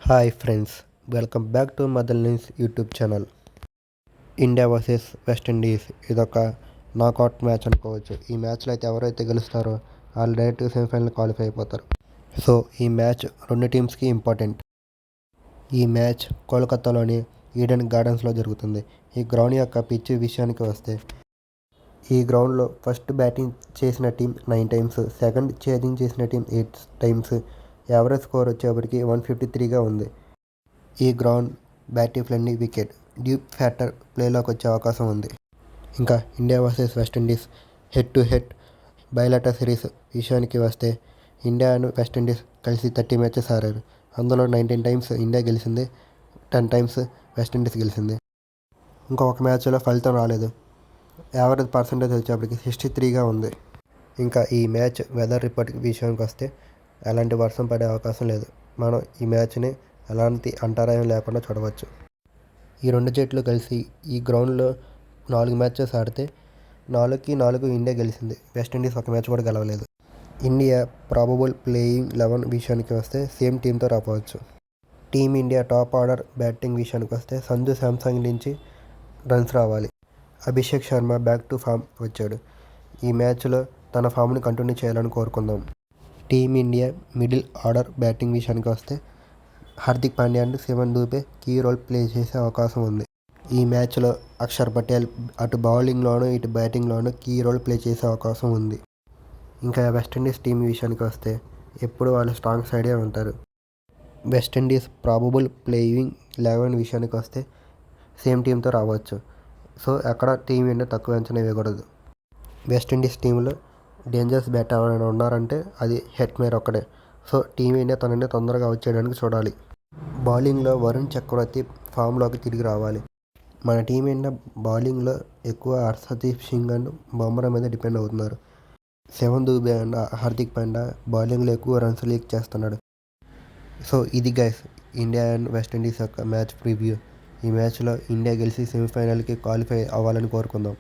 Hi friends, welcome back to mother news YouTube channel. India versus West Indies ఇదొక knockout match అనుకోవచ్చు. ఈ మ్యాచ్లో అయితే ఎవరైతే గెలుస్తారో వాళ్ళు డైరెక్ట్ సెమీఫైనల్ క్వాలిఫై అయిపోతారు. సో ఈ మ్యాచ్ రెండు టీమ్స్కి ఇంపార్టెంట్. ఈ మ్యాచ్ కోల్కతాలోని ఈడెన్ గార్డెన్స్లో జరుగుతుంది. ఈ గ్రౌండ్ యొక్క పిచ్ విషయానికి వస్తే, ఈ గ్రౌండ్లో ఫస్ట్ బ్యాటింగ్ చేసిన టీం 9 టైమ్స్, సెకండ్ చేజింగ్ చేసిన టీం 8 టైమ్స్, యావరేజ్ స్కోర్ వచ్చేప్పటికి 153గా ఉంది. ఈ ground batting friendly wicket, deep factor ప్లేలోకి వచ్చే అవకాశం ఉంది. ఇంకా India versus West Indies head to head bilateral series విషయానికి వస్తే, ఇండియా అండ్ వెస్టిండీస్ కలిసి 30 మ్యాచెస్ ఆడారు. అందులో 19 టైమ్స్ ఇండియా గెలిచింది, 10 టైమ్స్ వెస్టిండీస్ గెలిచింది. ఇంకొక మ్యాచ్లో ఫలితం రాలేదు. యావరేజ్ పర్సంటేజ్ వచ్చేప్పటికి 63గా ఉంది. ఇంకా ఈ మ్యాచ్ వెదర్ రిపోర్ట్ విషయానికి వస్తే, ఎలాంటి వర్షం పడే అవకాశం లేదు. మనం ఈ మ్యాచ్ని ఎలాంటి అంతరాయం లేకుండా చూడవచ్చు. ఈ రెండు జట్లు కలిసి ఈ గ్రౌండ్లో 4 మ్యాచెస్ ఆడితే 4కి 4 ఇండియా గెలిచింది. వెస్టిండీస్ ఒక మ్యాచ్ కూడా గెలవలేదు. ఇండియా ప్రాబబుల్ ప్లేయింగ్ 11 విషయానికి వస్తే సేమ్ టీంతో రావచ్చు. టీమిండియా టాప్ ఆర్డర్ బ్యాటింగ్ విషయానికి వస్తే సంజు శాంసంగ్ నుంచి రన్స్ రావాలి. Abhishek Sharma back to form వచ్చాడు. ఈ మ్యాచ్లో తన ఫామ్ని కంటిన్యూ చేయాలని కోరుకుందాం. టీమిండియా మిడిల్ ఆర్డర్ బ్యాటింగ్ విషయానికి వస్తే Hardik Pandya and Shivam Dube key role play చేసే అవకాశం ఉంది. ఈ మ్యాచ్లో అక్షర్ పటేల్ అటు బౌలింగ్లోనూ ఇటు బ్యాటింగ్లోనూ కీ రోల్ ప్లే చేసే అవకాశం ఉంది. ఇంకా వెస్టిండీస్ టీం విషయానికి వస్తే ఎప్పుడు వాళ్ళు స్ట్రాంగ్ సైడే ఉంటారు. వెస్టిండీస్ ప్రాబబుల్ ప్లేయింగ్ 11 విషయానికి వస్తే సేమ్ టీంతో రావచ్చు. సో అక్కడ టీం ఇండియా తక్కువ అంచనా వేయకూడదు. వెస్టిండీస్ టీంలో డేంజరస్ బ్యాటర్ ఎవరైనా ఉన్నారంటే అది హెట్మేర్ ఒక్కడే. సో టీమిండియా తనని తొందరగా వచ్చేయడానికి చూడాలి. బౌలింగ్లో వరుణ్ చక్రవర్తి ఫామ్లోకి తిరిగి రావాలి. మన టీమిండియా బౌలింగ్లో ఎక్కువ హర్షదీప్ సింగ్ అండ్ బుమ్రా మీద డిపెండ్ అవుతున్నారు. శివన్ దూబే అండ్ హార్దిక్ పాండ్యా బౌలింగ్లో ఎక్కువ రన్స్ లీక్ చేస్తున్నాడు. సో ఇది గైస్ ఇండియా అండ్ వెస్టిండీస్ యొక్క మ్యాచ్ ప్రివ్యూ. ఈ మ్యాచ్లో ఇండియా గెలిచి సెమీఫైనల్కి క్వాలిఫై అవ్వాలని కోరుకుందాం.